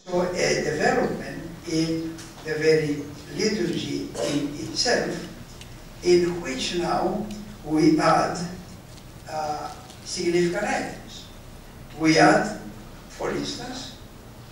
So a development in the very liturgy in itself, in which now we add significant items. We add, for instance,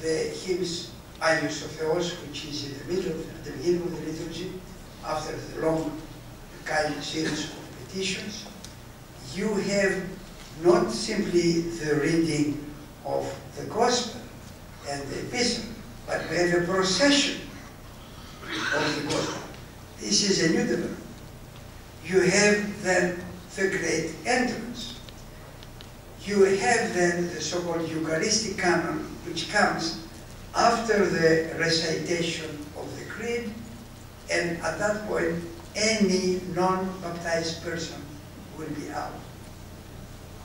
the hymns Agios of Theos, which is in the middle, at the beginning of the liturgy, after the long kind of series of petitions. You have not simply the reading of the Gospel and the Epistle, but we have a procession of the Gospel. This is a new development. You have then the great entrance. You have then the so-called Eucharistic canon, which comes after the recitation of the Creed, and at that point, any non-baptized person will be out.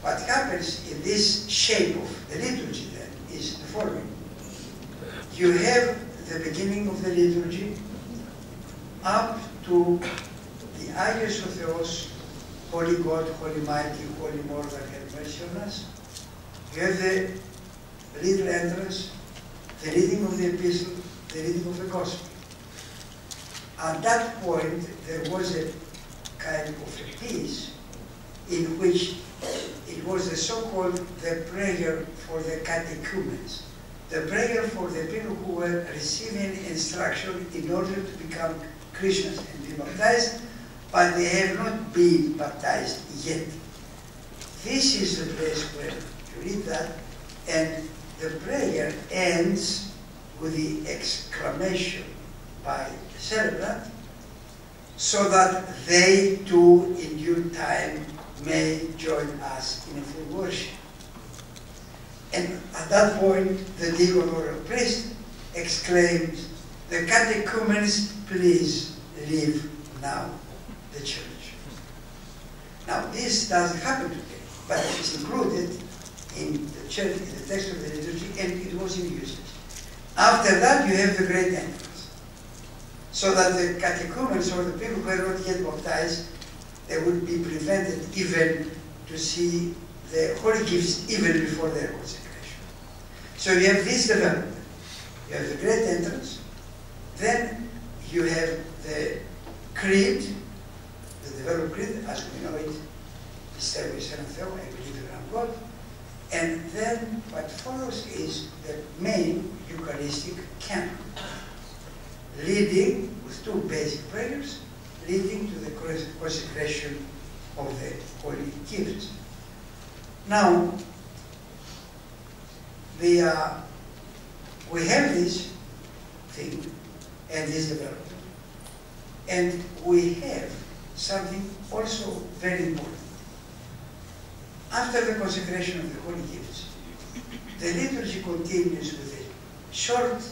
What happens in this shape of the liturgy then is the following. You have the beginning of the liturgy up to the Agios of Theos, Holy God, Holy Mighty, Holy Lord that have mercy on us. You have the little entrance, the reading of the Epistle, the reading of the Gospel. At that point, there was a kind of a piece in which it was the so-called the prayer for the catechumens, the prayer for the people who were receiving instruction in order to become Christians and be baptized, but they have not been baptized yet. This is the place where you read that, and the prayer ends with the exclamation by the celebrant, so that they too in due time may join us in a full worship. And at that point, the deacon or a priest exclaims, "The catechumens, please leave now the church." Now, this doesn't happen today, but it is included in the church, in the text of the liturgy, and it was in usage. After that, you have the great entrance, so that the catechumens, or the people who are not yet baptized, they would be prevented even to see the holy gifts even before their consecration. So you have this development. You have the great entrance, then you have the creed, the developed creed, as we know it, Πιστεύω εις έναν Θεό, I believe in one God, and then what follows is the main Eucharistic canon, leading with two basic prayers, leading to the consecration of the holy gifts. Now, we have this thing and this development, and we have something also very important. After the consecration of the holy gifts, the liturgy continues with a short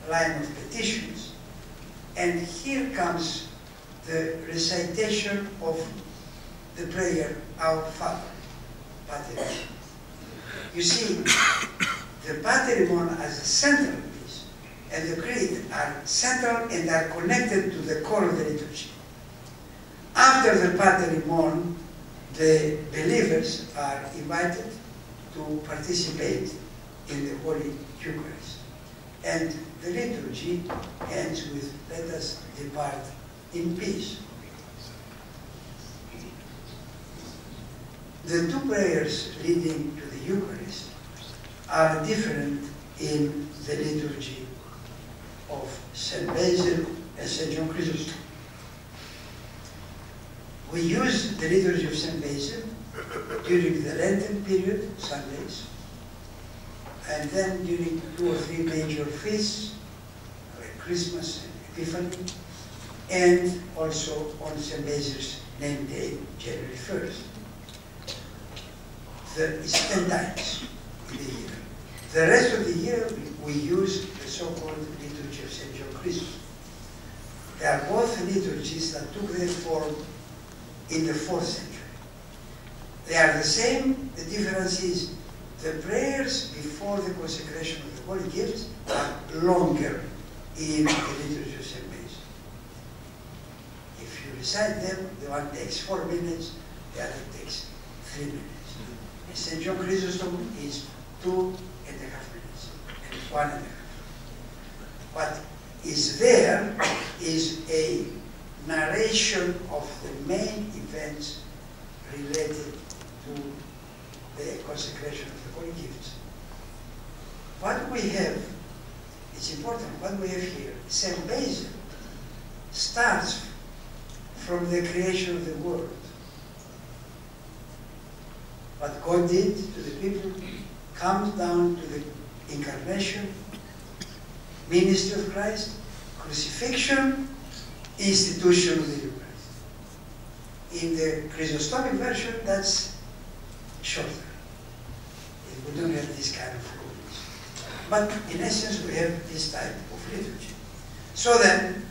line of petitions, and here comes the recitation of the prayer, Our Father, Pater. You see, the Paterimon as a central piece and the Creed are central and are connected to the core of the liturgy. After the Paterimon, the believers are invited to participate in the Holy Eucharist. And the liturgy ends with, "Let us depart in peace." The two prayers leading to the Eucharist are different in the liturgy of St. Basil and St. John Chrysostom. We use the liturgy of St. Basil during the Lenten period, Sundays, and then during 2 or 3 major feasts, like Christmas and Epiphany, and also on St. Basil's name day, January 1st. It's 10 times in the year. The rest of the year, we use the so-called liturgy of St. John Chrysostom. They are both liturgies that took their form in the 4th century. They are the same. The difference is the prayers before the consecration of the holy gifts are longer in the liturgy of St. Basil. If you recite them, the one takes 4 minutes, the other takes 3 minutes. And St. John Chrysostom is 2.5 minutes. 1.5. What is there is a narration of the main events related to the consecration of the holy gifts. What we have, it's important, what we have here, St. Basil starts from the creation of the world. What God did to the people comes down to the incarnation, ministry of Christ, crucifixion, institution of the Eucharist. In the Chrysostamic version, that's shorter. We don't have this kind of rules. But in essence, we have this type of liturgy. So then,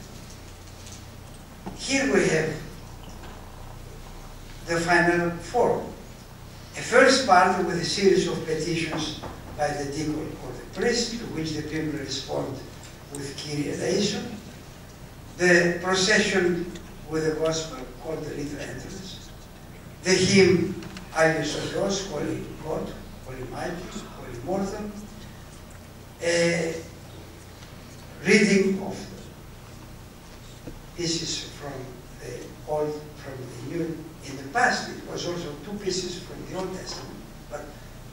here we have the final form. A first part with a series of petitions by the deacon or the priest, to which the people respond with Kyrie eleison. The procession with the gospel, called the little entrance. The hymn, Agios o Theos, Holy God, Holy Mighty, Holy Immortal. Reading of pieces from the Old, from the New. In the past, it was also 2 pieces from the Old Testament, but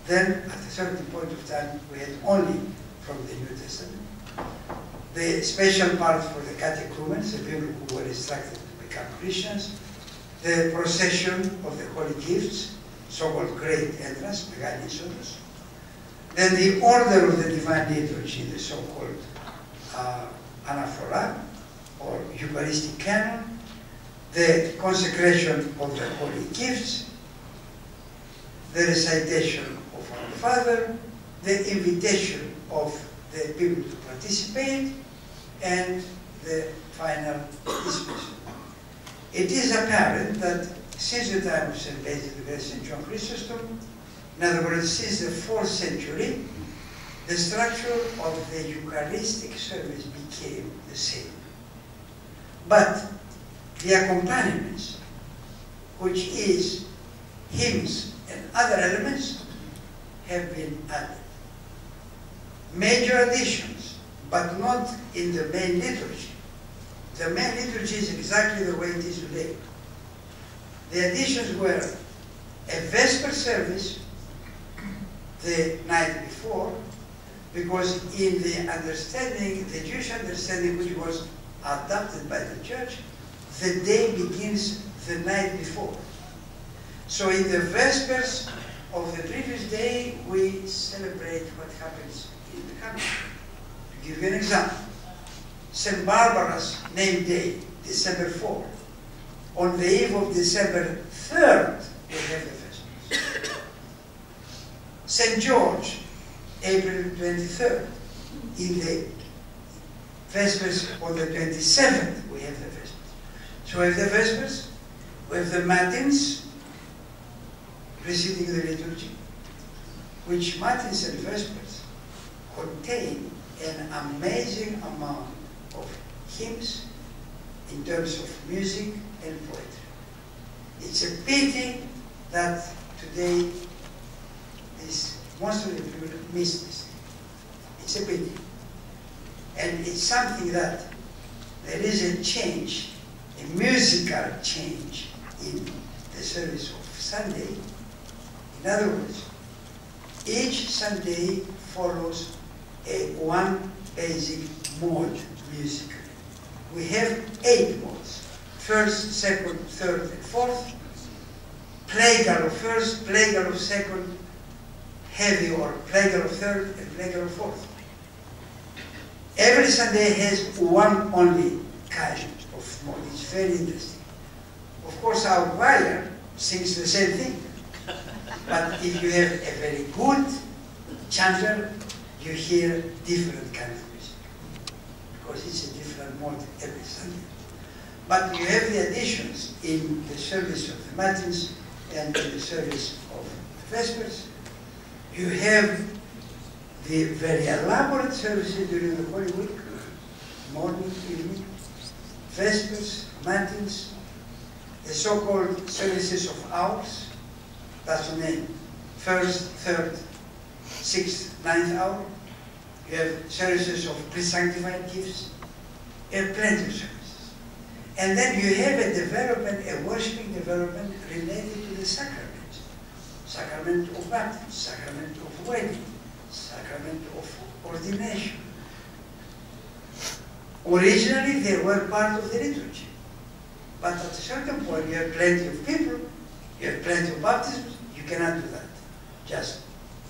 then at a certain point of time, we had only from the New Testament. The special part for the catechumens, the people who were instructed to become Christians. The procession of the holy gifts, so-called great entrance, Μεγάλη Είσοδος. Then the order of the divine liturgy, the so-called anaphora, or Eucharistic canon. The consecration of the holy gifts, the recitation of our Father, the invitation of the people to participate, and the final dismissal. It is apparent that since the time of St. Basil the Great, St. John Chrysostom, in other words, since the 4th century, the structure of the Eucharistic service became the same. But the accompaniments, which is hymns and other elements, have been added. Major additions, but not in the main liturgy. The main liturgy is exactly the way it is today. The additions were a Vesper service the night before, because in the understanding, the Jewish understanding, which was adopted by the Church, the day begins the night before. So in the Vespers of the previous day, we celebrate what happens in the coming. To give you an example, St. Barbara's name day, December 4. On the eve of December 3rd, we have the Vespers. St. George, April 23rd. In the Vespers on the 27th, we have the Vespers. So we have the Vespers, we have the Matins, preceding the liturgy, which Matins and Vespers contain an amazing amount of hymns in terms of music and poetry. It's a pity that today most of the people miss this. It's a pity. And it's something that there is a change, a musical change in the service of Sunday. In other words, each Sunday follows one basic mode musically. We have 8 modes. First, second, third, and fourth. Plagal of first, plagal of second, heavy or plagal of third, and plagal of fourth. Every Sunday has one only kind of mode. It's very interesting. Of course, our choir sings the same thing. But if you have a very good chanter, you hear different kind of music. Because it's a different mode every Sunday. But you have the additions in the service of the Matins and in the service of the Vespers. You have the very elaborate services during the Holy Week, morning, evening, Vespers, Matins, the so-called services of hours, that's the name, 1st, 3rd, 6th, 9th hour. You have services of pre-sanctified gifts. You have plenty of services. And then you have a development, a worshiping development related to the sacraments. Sacrament of baptism, sacrament of wedding, sacrament of ordination. Originally, they were part of the liturgy. But at a certain point, you have plenty of people, you have plenty of baptisms, you cannot do that. Just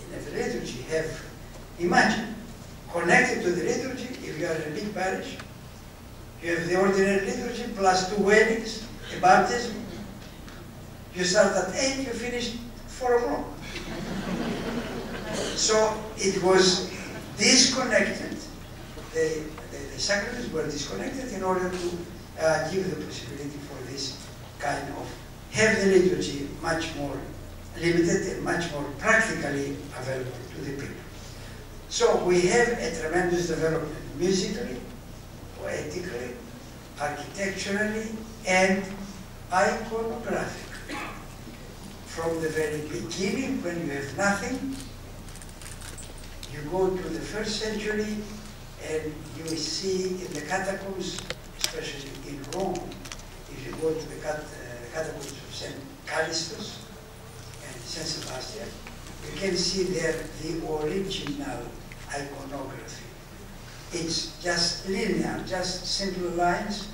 in every liturgy, imagine, connected to the liturgy, if you are in a big parish, you have the ordinary liturgy plus 2 weddings, a baptism. You start at 8, you finish 4 o'clock. So it was disconnected. The sacraments were disconnected in order to give the possibility for this kind of, have the liturgy much more limited and much more practically available to the people. So we have a tremendous development musically, poetically, architecturally, and iconographically. From the very beginning, when you have nothing, you go to the 1st century and you see in the catacombs, especially in Rome, if you go to the catacombs of St. Callistus and St. Sebastian, you can see there the original iconography. It's just linear, just simple lines,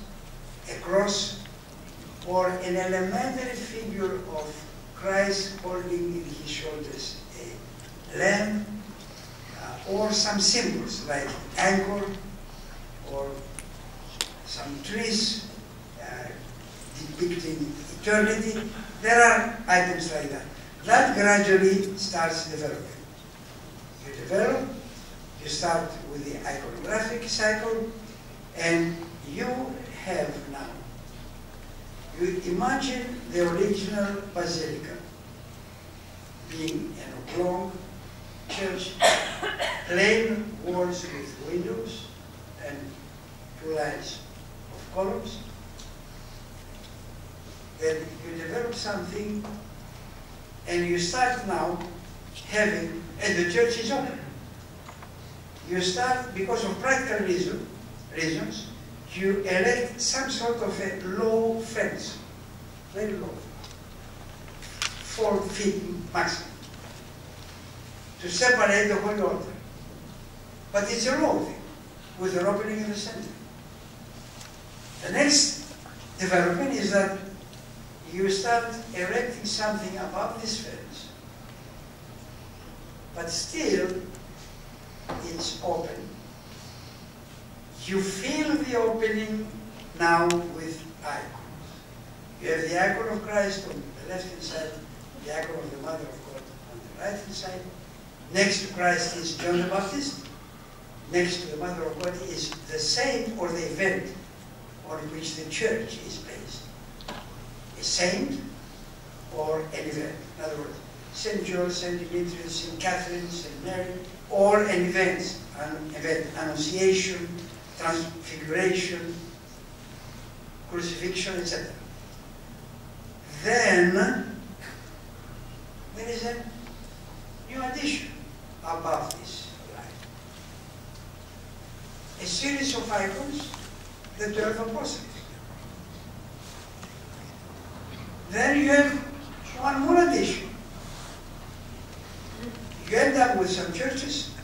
a cross, or an elementary figure of Christ holding in his shoulders a lamb, or some symbols like anchor, or some trees depicting eternity. There are items like that. That gradually starts developing. You develop, you start with the iconographic cycle, and you have now, you imagine the original basilica being an oblong church, plain walls with windows and 2 lines of columns. Then you develop something and you start now having, and the church is open. You start, because of practical reasons, you erect some sort of a low fence, very low, 4 feet maximum, to separate the holy altar. But it's a low thing, with an opening in the center. The next development is that you start erecting something above this fence, but still it's open. You fill the opening now with icons. You have the icon of Christ on the left-hand side, the icon of the Mother of God on the right-hand side. Next to Christ is John the Baptist. Next to the Mother of God is the saint or the event on which the church is based. A saint or an event. In other words, St. George, St. Demetrios, St. Catherine, St. Mary, or an event, Annunciation, Transfiguration, Crucifixion, etc. Then there is a new addition above this line. A series of icons, the 12 apostles. Then you have one more addition. You end up with some churches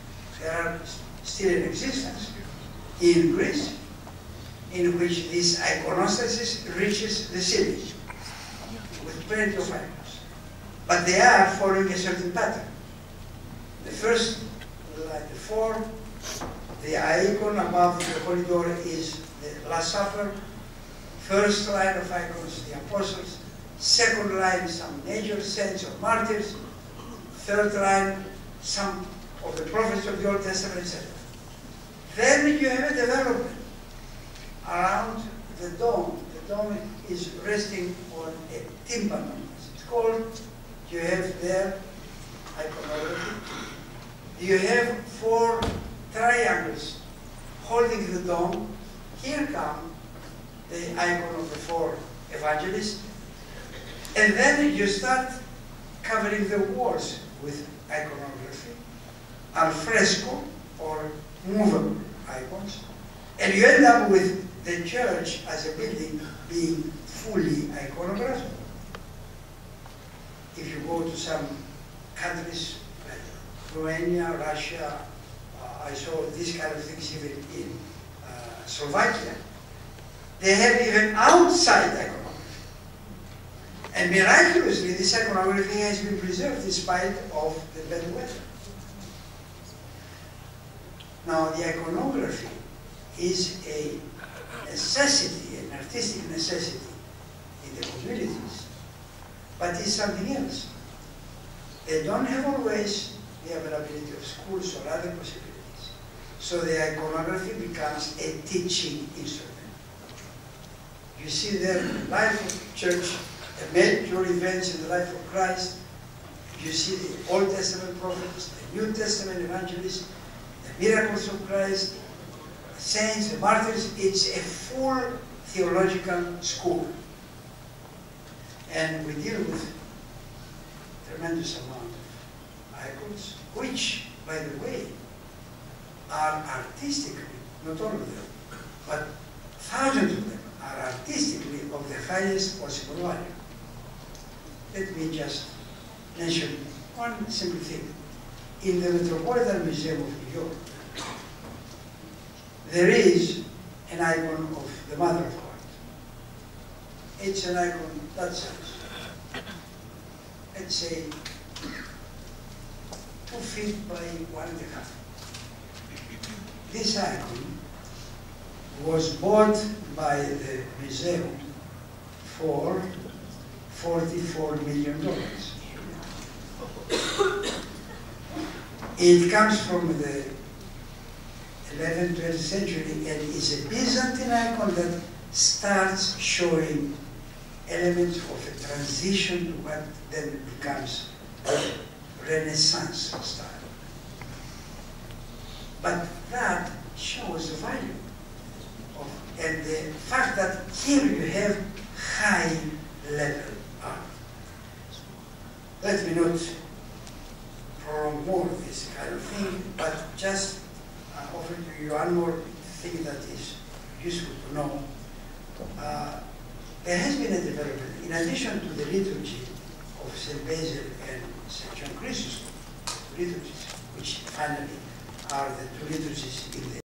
that are still in existence in Greece, in which this iconostasis reaches the ceiling with plenty of icons. But they are following a certain pattern. The first, like the 4, the icon above the holy door is the Last Supper. First line of icons, the apostles. Second line, some major saints or martyrs. Third line, some of the prophets of the Old Testament, etc. Then you have a development around the dome. The dome is resting on a tympanum, as it's called. You have there iconography. You have 4 triangles holding the dome. Here come the icon of the 4 evangelists. And then you start covering the walls with iconography, al fresco, or movable icons, and you end up with the church as a building being fully iconographed. If you go to some countries like Romania, Russia, I saw these kind of things even in Slovakia, they have even outside iconography. And miraculously, this iconography has been preserved in spite of the bad weather. Now, the iconography is a necessity, an artistic necessity in the communities, but it's something else. They don't have always the availability of schools or other possibilities. So the iconography becomes a teaching instrument. You see there the life of church, the major events in the life of Christ. You see the Old Testament prophets, the New Testament evangelists, the miracles of Christ, the saints, the martyrs. It's a full theological school. And we deal with a tremendous amount of icons, which, by the way, are artistically, not all of them, but thousands of them are artistically of the highest possible value. Let me just mention one simple thing. In the Metropolitan Museum of New York, there is an icon of the Mother of God. It's an icon that size. Let's say 2 feet by 1.5. This icon was bought by the museum for $44 million. It comes from the 11th, 12th century and is a Byzantine icon that starts showing elements of a transition to what then becomes Renaissance style. But that shows the value of, and the fact that here you have high level art. Let me not prolong more of this kind of thing, but just offer to you one more thing that is useful to know. There has been a development, in addition to the liturgy of St. Basil and St. John Chrysostom, liturgies, which finally are the two liturgies in the